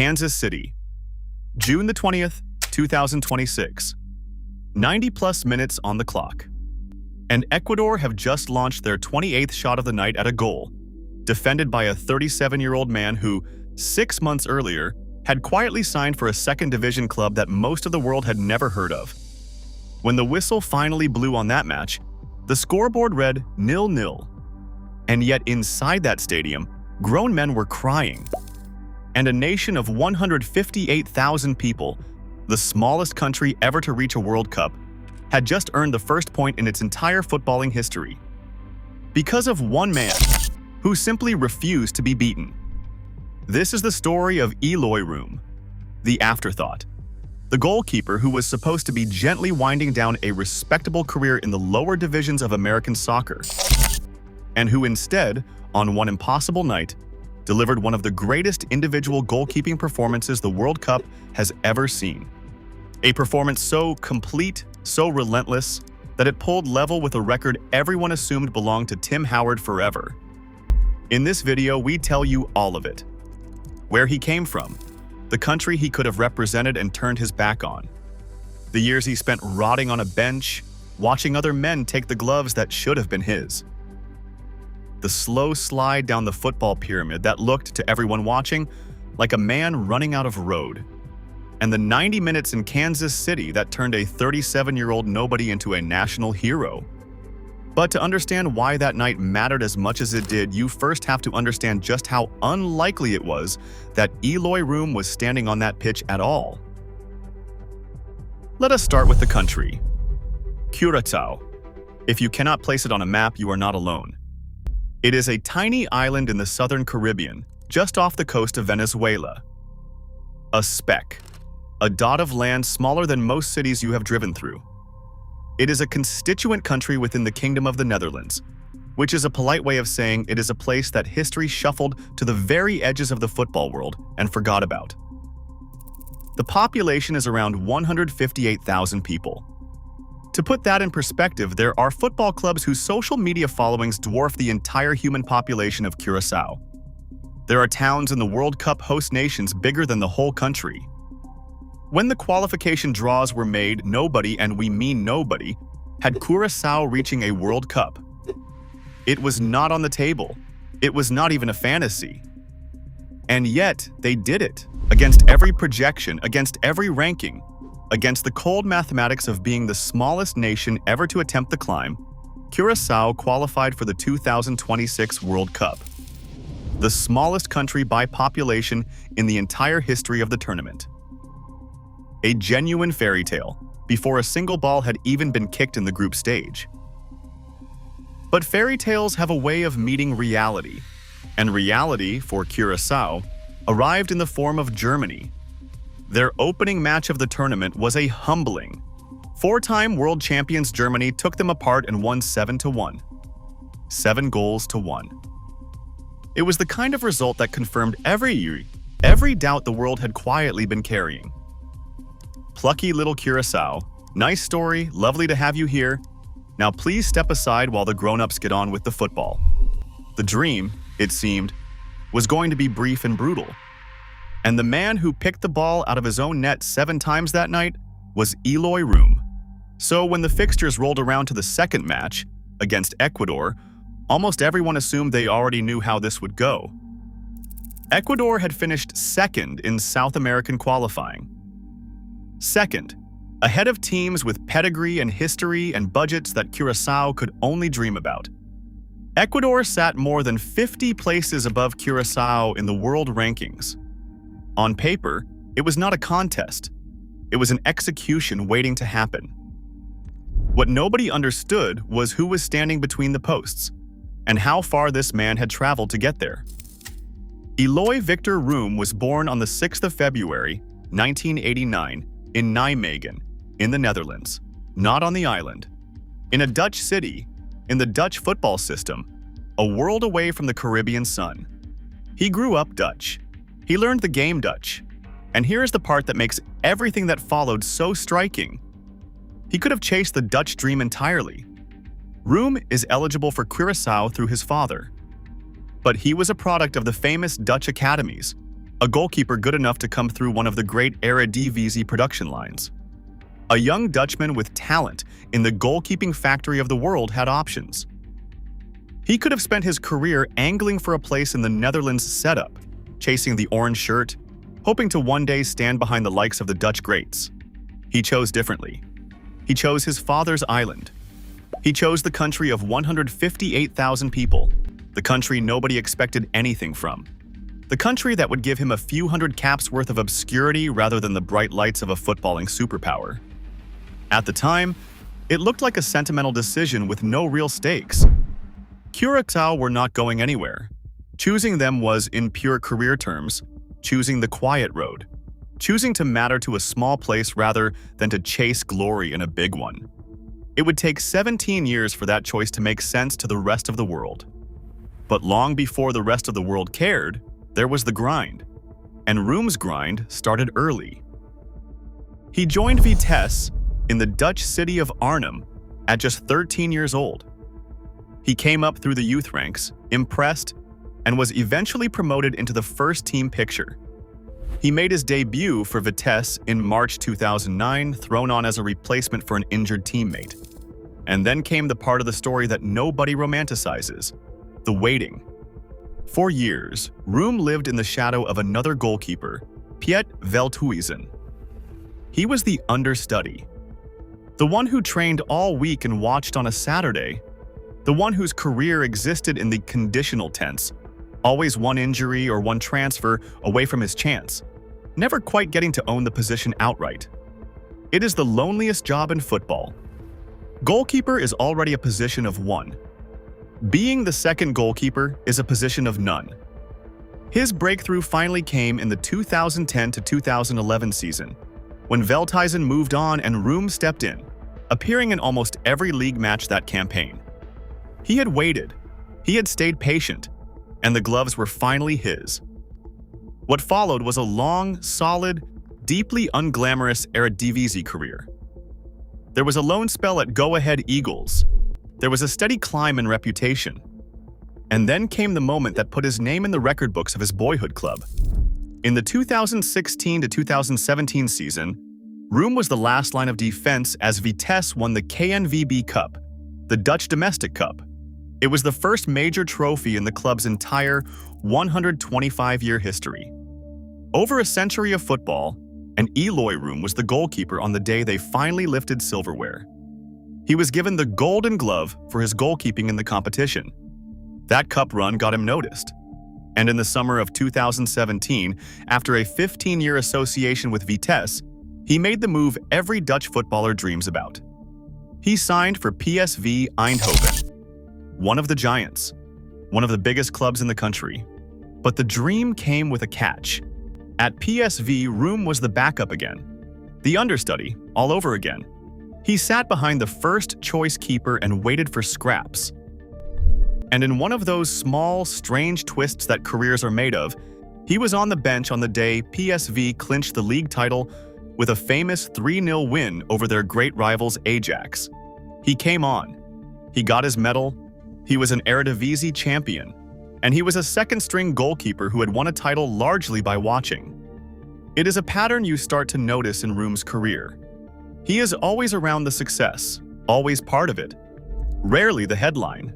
Kansas City, June the 20th, 2026. 90-plus minutes on the clock. And Ecuador have just launched their 28th shot of the night at a goal, defended by a 37-year-old man who, 6 months earlier, had quietly signed for a second-division club that most of the world had never heard of. When the whistle finally blew on that match, the scoreboard read 0-0. And yet inside that stadium, grown men were crying. And a nation of 158,000 people, the smallest country ever to reach a World Cup, had just earned the first point in its entire footballing history. Because of one man, who simply refused to be beaten. This is the story of Eloy Room, the afterthought. The goalkeeper who was supposed to be gently winding down a respectable career in the lower divisions of American soccer, and who instead, on one impossible night, delivered one of the greatest individual goalkeeping performances the World Cup has ever seen. A performance so complete, so relentless, that it pulled level with a record everyone assumed belonged to Tim Howard forever. In this video, we tell you all of it. Where he came from, the country he could have represented and turned his back on, the years he spent rotting on a bench, watching other men take the gloves that should have been his, the slow slide down the football pyramid that looked to everyone watching like a man running out of road, and the 90 minutes in Kansas City that turned a 37-year-old nobody into a national hero. But to understand why that night mattered as much as it did, you first have to understand just how unlikely it was that Eloy Room was standing on that pitch at all. Let us start with the country. Curaçao. If you cannot place it on a map, you are not alone. It is a tiny island in the southern Caribbean, just off the coast of Venezuela. A speck. A dot of land smaller than most cities you have driven through. It is a constituent country within the Kingdom of the Netherlands, which is a polite way of saying it is a place that history shuffled to the very edges of the football world and forgot about. The population is around 158,000 people. To put that in perspective, there are football clubs whose social media followings dwarf the entire human population of Curaçao. There are towns in the World Cup host nations bigger than the whole country. When the qualification draws were made, nobody, and we mean nobody, had Curaçao reaching a World Cup. It was not on the table. It was not even a fantasy. And yet, they did it, against every projection, against every ranking, against the cold mathematics of being the smallest nation ever to attempt the climb. Curaçao qualified for the 2026 World Cup, the smallest country by population in the entire history of the tournament. A genuine fairy tale, before a single ball had even been kicked in the group stage. But fairy tales have a way of meeting reality, and reality, for Curaçao, arrived in the form of Germany. Their opening match of the tournament was a humbling. Four-time world champions Germany took them apart and won 7-1. 7 goals to 1. It was the kind of result that confirmed every doubt the world had quietly been carrying. Plucky little Curaçao, nice story, lovely to have you here. Now please step aside while the grown-ups get on with the football. The dream, it seemed, was going to be brief and brutal. And the man who picked the ball out of his own net 7 times that night was Eloy Room. So when the fixtures rolled around to the second match, against Ecuador, almost everyone assumed they already knew how this would go. Ecuador had finished second in South American qualifying. Second, ahead of teams with pedigree and history and budgets that Curaçao could only dream about. Ecuador sat more than 50 places above Curaçao in the world rankings. On paper, it was not a contest. It was an execution waiting to happen. What nobody understood was who was standing between the posts, and how far this man had traveled to get there. Eloy Victor Room was born on the 6th of February, 1989, in Nijmegen, in the Netherlands, not on the island. In a Dutch city, in the Dutch football system, a world away from the Caribbean sun. He grew up Dutch. He learned the game Dutch. And here's the part that makes everything that followed so striking. He could have chased the Dutch dream entirely. Room is eligible for Curaçao through his father. But he was a product of the famous Dutch academies, a goalkeeper good enough to come through one of the great Eredivisie production lines. A young Dutchman with talent in the goalkeeping factory of the world had options. He could have spent his career angling for a place in the Netherlands setup, chasing the orange shirt, hoping to one day stand behind the likes of the Dutch greats. He chose differently. He chose his father's island. He chose the country of 158,000 people, the country nobody expected anything from. The country that would give him a few hundred caps worth of obscurity rather than the bright lights of a footballing superpower. At the time, it looked like a sentimental decision with no real stakes. Curaçao were not going anywhere. Choosing them was, in pure career terms, choosing the quiet road, choosing to matter to a small place rather than to chase glory in a big one. It would take 17 years for that choice to make sense to the rest of the world. But long before the rest of the world cared, there was the grind. And Room's grind started early. He joined Vitesse in the Dutch city of Arnhem at just 13 years old. He came up through the youth ranks, impressed, and was eventually promoted into the first team picture. He made his debut for Vitesse in March 2009, thrown on as a replacement for an injured teammate. And then came the part of the story that nobody romanticizes: the waiting. For years, Room lived in the shadow of another goalkeeper, Piet Veldhuizen. He was the understudy, the one who trained all week and watched on a Saturday, the one whose career existed in the conditional tense, always one injury or one transfer away from his chance, never quite getting to own the position outright. It is the loneliest job in football. Goalkeeper is already a position of one. Being the second goalkeeper is a position of none. His breakthrough finally came in the 2010 to 2011 season, when Veldhuizen moved on and Room stepped in, appearing in almost every league match that campaign. He had waited, he had stayed patient, and the gloves were finally his. What followed was a long, solid, deeply unglamorous Eredivisie career. There was a loan spell at Go Ahead Eagles. There was a steady climb in reputation. And then came the moment that put his name in the record books of his boyhood club. In the 2016 to 2017 season, Room was the last line of defense as Vitesse won the KNVB Cup, the Dutch Domestic Cup. It was the first major trophy in the club's entire 125-year history. Over a century of football, and Eloy Room was the goalkeeper on the day they finally lifted silverware. He was given the Golden Glove for his goalkeeping in the competition. That cup run got him noticed. And in the summer of 2017, after a 15-year association with Vitesse, he made the move every Dutch footballer dreams about. He signed for PSV Eindhoven, one of the giants, one of the biggest clubs in the country. But the dream came with a catch. At PSV, Room was the backup again, the understudy all over again. He sat behind the first-choice keeper and waited for scraps. And in one of those small, strange twists that careers are made of, he was on the bench on the day PSV clinched the league title with a famous 3-0 win over their great rivals Ajax. He came on. He got his medal. He was an Eredivisie champion. And he was a second-string goalkeeper who had won a title largely by watching. It is a pattern you start to notice in Room's career. He is always around the success, always part of it, rarely the headline.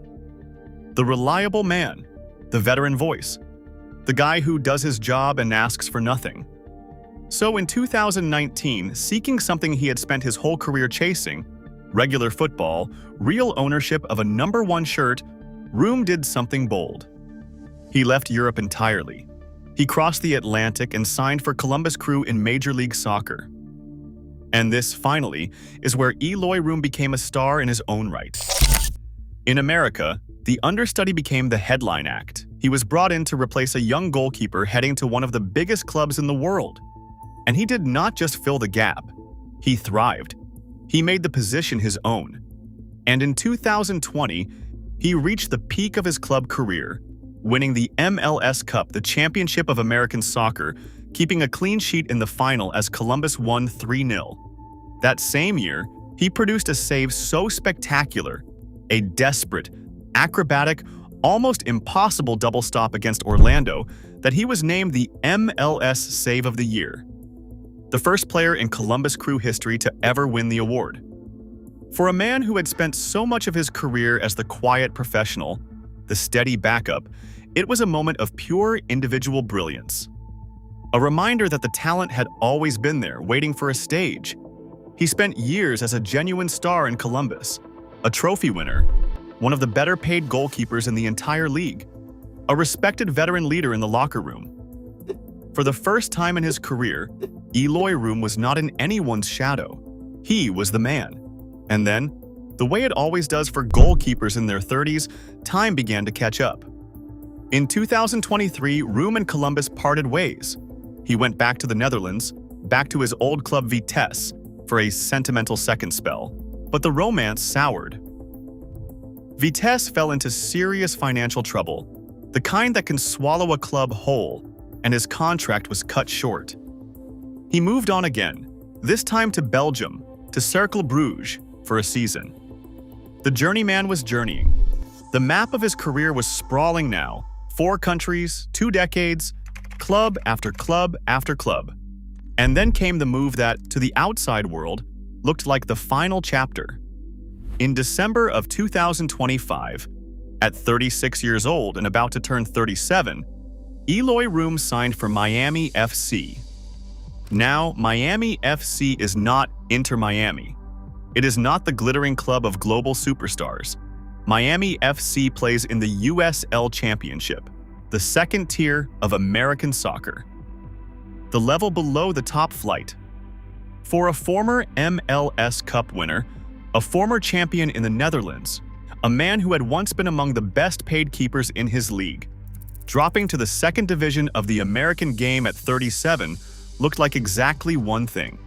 The reliable man, the veteran voice, the guy who does his job and asks for nothing. So in 2019, seeking something he had spent his whole career chasing, regular football, real ownership of a number 1 shirt, Room did something bold. He left Europe entirely. He crossed the Atlantic and signed for Columbus Crew in Major League Soccer. And this, finally, is where Eloy Room became a star in his own right. In America, the understudy became the headline act. He was brought in to replace a young goalkeeper heading to one of the biggest clubs in the world. And he did not just fill the gap. He thrived. He made the position his own. And in 2020, he reached the peak of his club career, winning the MLS Cup, the championship of American soccer, keeping a clean sheet in the final as Columbus won 3-0. That same year, he produced a save so spectacular, a desperate, acrobatic, almost impossible double stop against Orlando that he was named the MLS Save of the Year, the first player in Columbus Crew history to ever win the award. For a man who had spent so much of his career as the quiet professional, the steady backup, it was a moment of pure individual brilliance. A reminder that the talent had always been there, waiting for a stage. He spent years as a genuine star in Columbus, a trophy winner, one of the better paid goalkeepers in the entire league, a respected veteran leader in the locker room. For the first time in his career, Eloy Room was not in anyone's shadow. He was the man. And then, the way it always does for goalkeepers in their 30s, time began to catch up. In 2023, Room and Columbus parted ways. He went back to the Netherlands, back to his old club Vitesse, for a sentimental second spell. But the romance soured. Vitesse fell into serious financial trouble, the kind that can swallow a club whole, and his contract was cut short. He moved on again, this time to Belgium, to Cercle Bruges, for a season. The journeyman was journeying. The map of his career was sprawling now, 4 countries, 2 decades, club after club after club. And then came the move that, to the outside world, looked like the final chapter. In December of 2025, at 36 years old and about to turn 37, Eloy Room signed for Miami FC. Now, Miami FC is not Inter Miami. It is not the glittering club of global superstars. Miami FC plays in the USL Championship, the second tier of American soccer, the level below the top flight. For a former MLS Cup winner, a former champion in the Netherlands, a man who had once been among the best-paid keepers in his league, dropping to the second division of the American game at 37 looked like exactly one thing: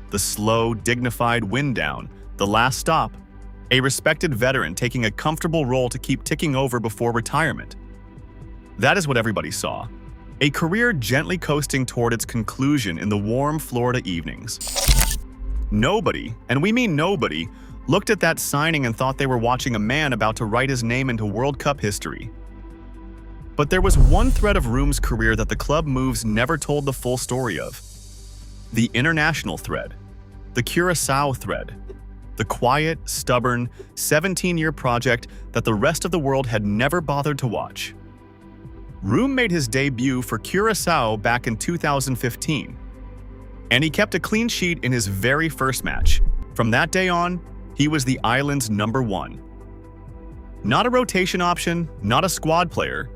the slow, dignified wind down, the last stop, a respected veteran taking a comfortable role to keep ticking over before retirement. That is what everybody saw. A career gently coasting toward its conclusion in the warm Florida evenings. Nobody, and we mean nobody, looked at that signing and thought they were watching a man about to write his name into World Cup history. But there was one thread of Room's career that the club moves never told the full story of. The international thread. The Curaçao thread. The quiet, stubborn, 17-year project that the rest of the world had never bothered to watch. Room made his debut for Curaçao back in 2015, and he kept a clean sheet in his very first match. From that day on, he was the island's #1. Not a rotation option, not a squad player.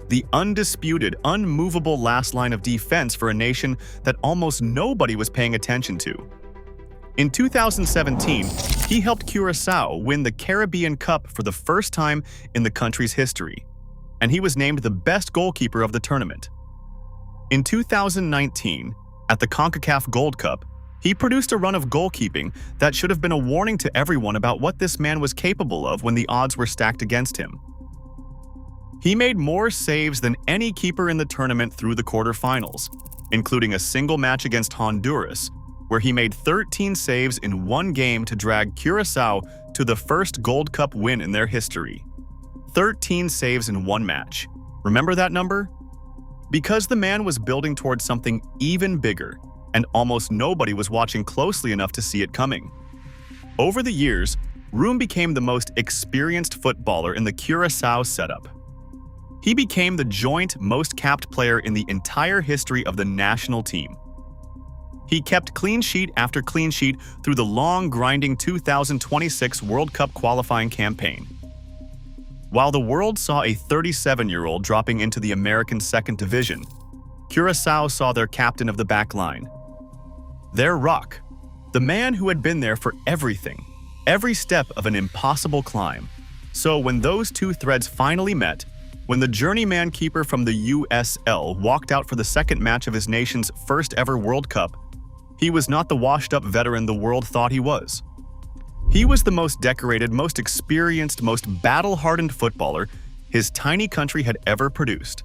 The undisputed, unmovable last line of defense for a nation that almost nobody was paying attention to. In 2017, he helped Curaçao win the Caribbean Cup for the first time in the country's history, and he was named the best goalkeeper of the tournament. In 2019, at the CONCACAF Gold Cup, he produced a run of goalkeeping that should have been a warning to everyone about what this man was capable of when the odds were stacked against him. He made more saves than any keeper in the tournament through the quarterfinals, including a single match against Honduras, where he made 13 saves in one game to drag Curaçao to the first Gold Cup win in their history. 13 saves in one match. Remember that number? Because the man was building towards something even bigger, and almost nobody was watching closely enough to see it coming. Over the years, Room became the most experienced footballer in the Curaçao setup. He became the joint most capped player in the entire history of the national team. He kept clean sheet after clean sheet through the long, grinding 2026 World Cup qualifying campaign. While the world saw a 37-year-old dropping into the American second division, Curaçao saw their captain of the back line. Their rock, the man who had been there for everything, every step of an impossible climb. So when those two threads finally met, when the journeyman keeper from the USL walked out for the second match of his nation's first ever World Cup, he was not the washed-up veteran the world thought he was. He was the most decorated, most experienced, most battle-hardened footballer his tiny country had ever produced.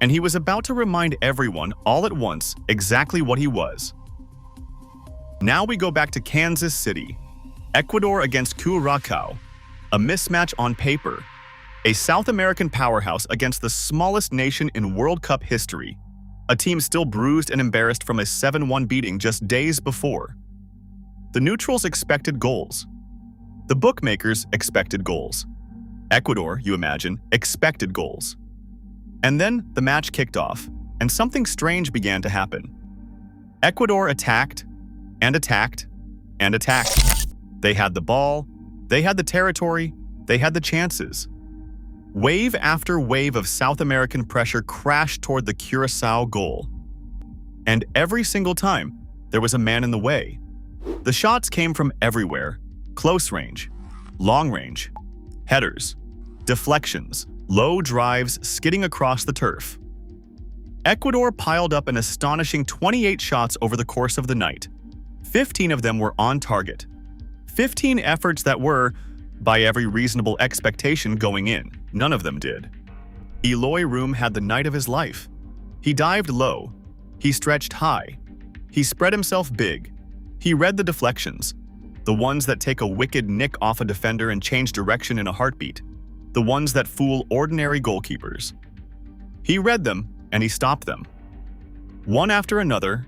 And he was about to remind everyone, all at once, exactly what he was. Now we go back to Kansas City, Ecuador against Curaçao, a mismatch on paper, A South American powerhouse against the smallest nation in World Cup history, a team still bruised and embarrassed from a 7-1 beating just days before. The neutrals expected goals. The bookmakers expected goals. Ecuador, you imagine, expected goals. And then the match kicked off, and something strange began to happen. Ecuador attacked, and attacked, and attacked. They had the ball, they had the territory, they had the chances. Wave after wave of South American pressure crashed toward the Curaçao goal. And every single time, there was a man in the way. The shots came from everywhere: close range, long range, headers, deflections, low drives skidding across the turf. Ecuador piled up an astonishing 28 shots over the course of the night. 15 of them were on target. 15 efforts that were, by every reasonable expectation, going in. None of them did. Eloy Room had the night of his life. He dived low. He stretched high. He spread himself big. He read the deflections, the ones that take a wicked nick off a defender and change direction in a heartbeat, the ones that fool ordinary goalkeepers. He read them and he stopped them. One after another,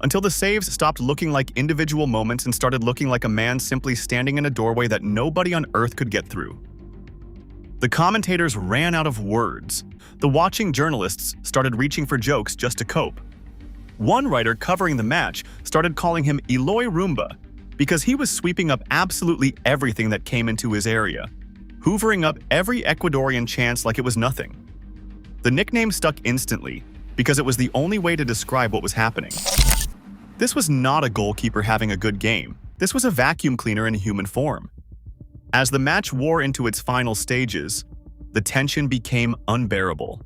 until the saves stopped looking like individual moments and started looking like a man simply standing in a doorway that nobody on earth could get through. The commentators ran out of words. The watching journalists started reaching for jokes just to cope. One writer covering the match started calling him Eloy Roomba because he was sweeping up absolutely everything that came into his area, hoovering up every Ecuadorian chance like it was nothing. The nickname stuck instantly because it was the only way to describe what was happening. This was not a goalkeeper having a good game. This was a vacuum cleaner in human form. As the match wore into its final stages, the tension became unbearable.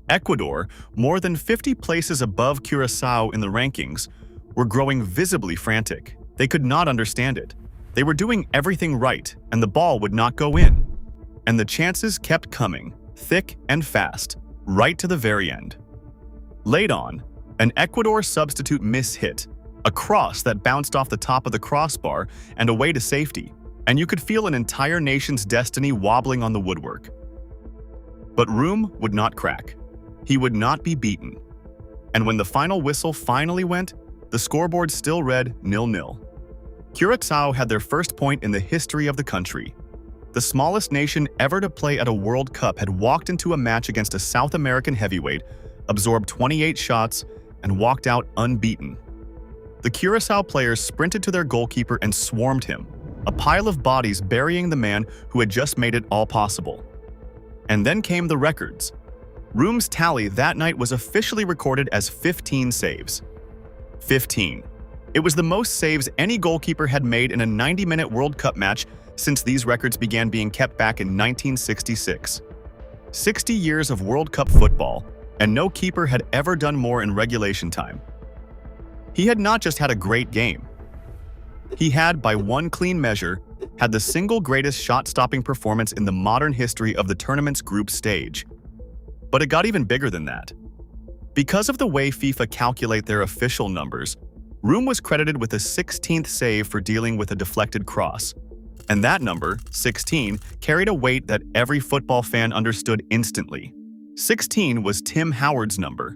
Ecuador, more than 50 places above Curaçao in the rankings, were growing visibly frantic. They could not understand it. They were doing everything right, and the ball would not go in. And the chances kept coming, thick and fast, right to the very end. Late on, an Ecuador substitute mishit, a cross that bounced off the top of the crossbar and away to safety, and you could feel an entire nation's destiny wobbling on the woodwork. But Room would not crack. He would not be beaten. And when the final whistle finally went, the scoreboard still read 0-0. Curaçao had their first point in the history of the country. The smallest nation ever to play at a World Cup had walked into a match against a South American heavyweight, absorbed 28 shots, and walked out unbeaten. The Curaçao players sprinted to their goalkeeper and swarmed him, a pile of bodies burying the man who had just made it all possible. And then came the records. Room's tally that night was officially recorded as 15 saves. 15. It was the most saves any goalkeeper had made in a 90-minute World Cup match since these records began being kept back in 1966. 60 years of World Cup football, and no keeper had ever done more in regulation time. He had not just had a great game. He had, by one clean measure, had the single greatest shot-stopping performance in the modern history of the tournament's group stage. But it got even bigger than that. Because of the way FIFA calculate their official numbers, Room was credited with a 16th save for dealing with a deflected cross. And that number, 16, carried a weight that every football fan understood instantly. 16 was Tim Howard's number.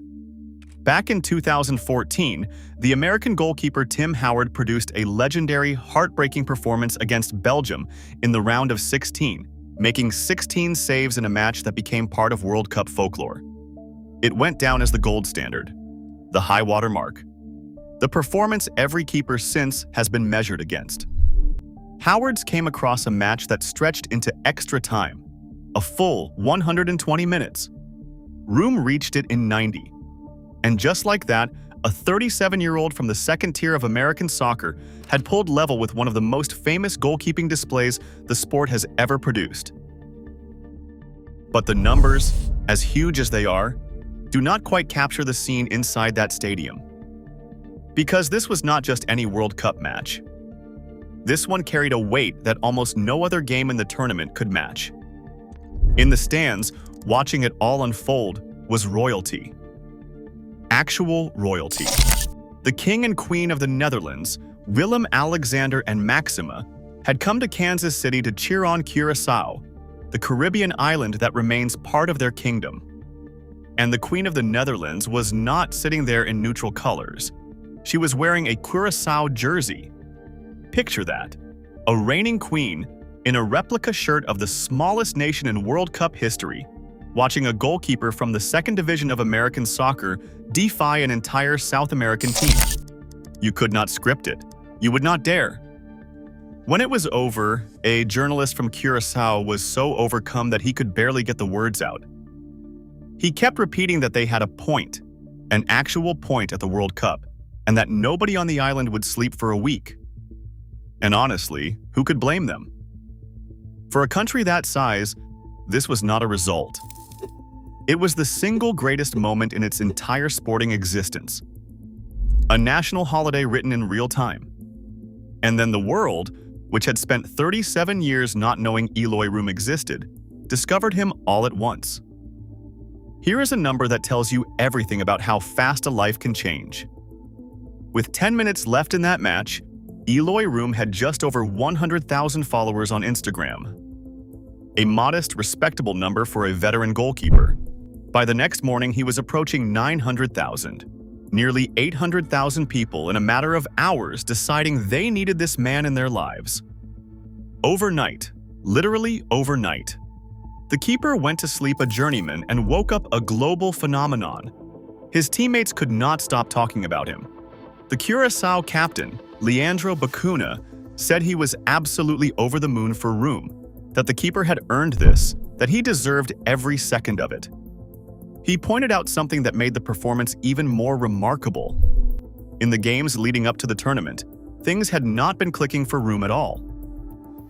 Back in 2014, the American goalkeeper Tim Howard produced a legendary, heartbreaking performance against Belgium in the round of 16, making 16 saves in a match that became part of World Cup folklore. It went down as the gold standard, the high-water mark, the performance every keeper since has been measured against. Howard's came across a match that stretched into extra time, a full 120 minutes. Room reached it in 90. And just like that, a 37-year-old from the second tier of American soccer had pulled level with one of the most famous goalkeeping displays the sport has ever produced. But the numbers, as huge as they are, do not quite capture the scene inside that stadium. Because this was not just any World Cup match. This one carried a weight that almost no other game in the tournament could match. In the stands, watching it all unfold was royalty. Actual royalty. The king and queen of the Netherlands, Willem, Alexander, and Maxima, had come to Kansas City to cheer on Curaçao, the Caribbean island that remains part of their kingdom. And the Queen of the Netherlands was not sitting there in neutral colors. She was wearing a Curaçao jersey. Picture that. A reigning queen in a replica shirt of the smallest nation in World Cup history, watching a goalkeeper from the second division of American soccer defy an entire South American team. You could not script it. You would not dare. When it was over, a journalist from Curaçao was so overcome that he could barely get the words out. He kept repeating that they had a point, an actual point at the World Cup, and that nobody on the island would sleep for a week. And honestly, who could blame them? For a country that size, this was not a result. It was the single greatest moment in its entire sporting existence. A national holiday written in real time. And then the world, which had spent 37 years not knowing Eloy Room existed, discovered him all at once. Here is a number that tells you everything about how fast a life can change. With 10 minutes left in that match, Eloy Room had just over 100,000 followers on Instagram. A modest, respectable number for a veteran goalkeeper. By the next morning, he was approaching 900,000. Nearly 800,000 people in a matter of hours deciding they needed this man in their lives. Overnight, literally overnight, the keeper went to sleep a journeyman and woke up a global phenomenon. His teammates could not stop talking about him. The Curaçao captain, Leandro Bacuna, said he was absolutely over the moon for Room, that the keeper had earned this, that he deserved every second of it. He pointed out something that made the performance even more remarkable. In the games leading up to the tournament, things had not been clicking for Room at all.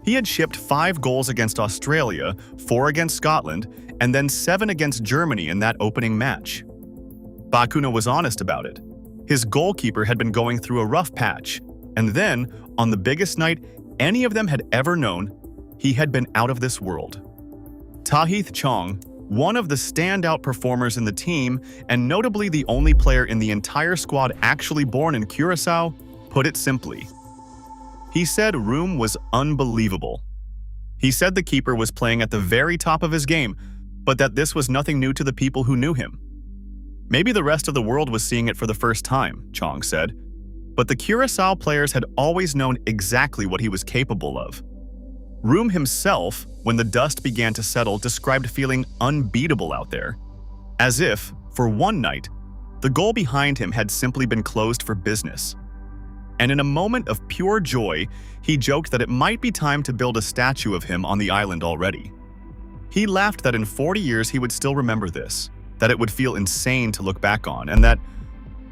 He had shipped 5 goals against Australia, 4 against Scotland, and then 7 against Germany in that opening match. Bacuna was honest about it. His goalkeeper had been going through a rough patch, and then, on the biggest night any of them had ever known, he had been out of this world. Tahith Chong, one of the standout performers in the team, and notably the only player in the entire squad actually born in Curaçao, put it simply. He said Room was unbelievable. He said the keeper was playing at the very top of his game, but that this was nothing new to the people who knew him. Maybe the rest of the world was seeing it for the first time, Chong said, but the Curaçao players had always known exactly what he was capable of. Room himself, when the dust began to settle, described feeling unbeatable out there. As if, for one night, the goal behind him had simply been closed for business. And in a moment of pure joy, he joked that it might be time to build a statue of him on the island already. He laughed that in 40 years he would still remember this, that it would feel insane to look back on, and that,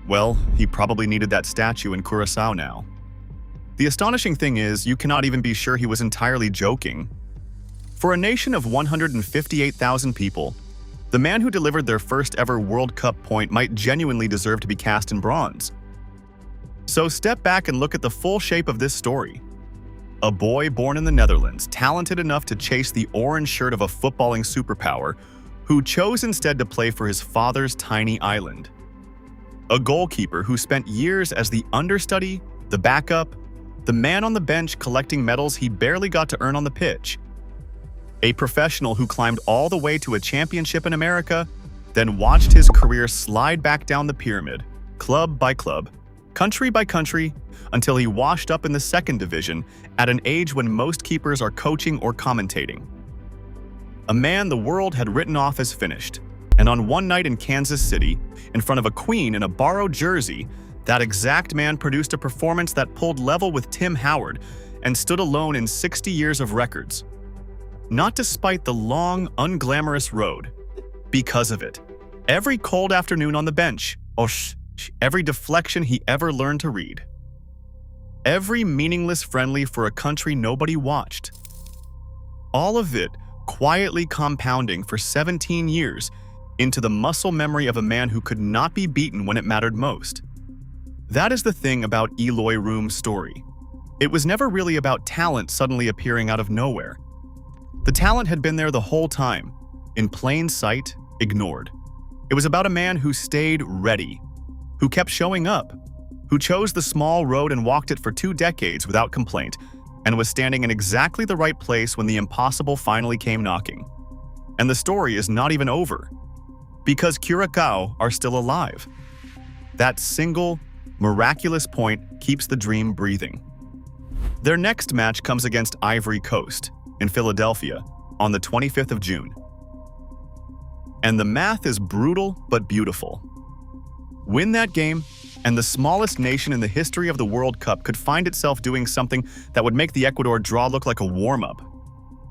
well, he probably needed that statue in Curaçao now. The astonishing thing is, you cannot even be sure he was entirely joking. For a nation of 158,000 people, the man who delivered their first ever World Cup point might genuinely deserve to be cast in bronze. So step back and look at the full shape of this story. A boy born in the Netherlands, talented enough to chase the orange shirt of a footballing superpower, who chose instead to play for his father's tiny island. A goalkeeper who spent years as the understudy, the backup, the man on the bench collecting medals he barely got to earn on the pitch. A professional who climbed all the way to a championship in America, then watched his career slide back down the pyramid, club by club, country by country, until he washed up in the second division at an age when most keepers are coaching or commentating. A man the world had written off as finished, and on one night in Kansas City, in front of a queen in a borrowed jersey, that exact man produced a performance that pulled level with Tim Howard and stood alone in 60 years of records. Not despite the long, unglamorous road, because of it. Every cold afternoon on the bench, every deflection he ever learned to read. Every meaningless friendly for a country nobody watched. All of it quietly compounding for 17 years into the muscle memory of a man who could not be beaten when it mattered most. That is the thing about Eloy Room's story. It was never really about talent suddenly appearing out of nowhere. The talent had been there the whole time, in plain sight, ignored. It was about a man who stayed ready, who kept showing up, who chose the small road and walked it for 2 decades without complaint, and was standing in exactly the right place when the impossible finally came knocking. And the story is not even over, because Curaçao are still alive. That single, miraculous point keeps the dream breathing. Their next match comes against Ivory Coast in Philadelphia on the 25th of June. And the math is brutal but beautiful. Win that game, and the smallest nation in the history of the World Cup could find itself doing something that would make the Ecuador draw look like a warm-up.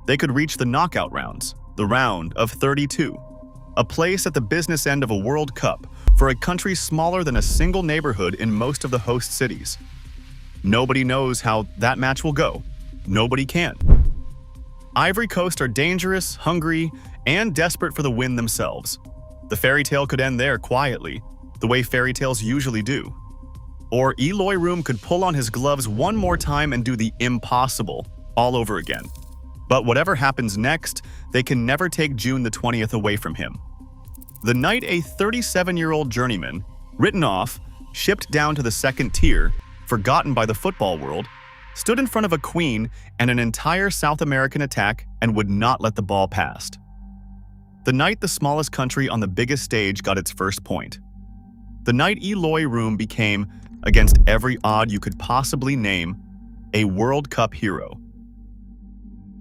They could reach the knockout rounds, the round of 32, a place at the business end of a World Cup for a country smaller than a single neighborhood in most of the host cities. Nobody knows how that match will go. Nobody can. Ivory Coast are dangerous, hungry, and desperate for the win themselves. The fairy tale could end there quietly, the way fairy tales usually do. Or Eloy Room could pull on his gloves one more time and do the impossible all over again. But whatever happens next, they can never take June the 20th away from him. The night a 37-year-old journeyman, written off, shipped down to the second tier, forgotten by the football world, stood in front of a queen and an entire South American attack and would not let the ball pass. The night the smallest country on the biggest stage got its first point. The night Eloy Room became, against every odd you could possibly name, a World Cup hero.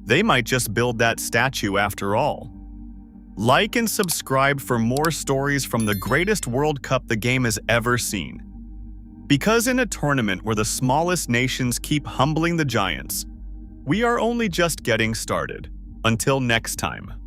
They might just build that statue after all. Like and subscribe for more stories from the greatest World Cup the game has ever seen. Because in a tournament where the smallest nations keep humbling the giants, we are only just getting started. Until next time.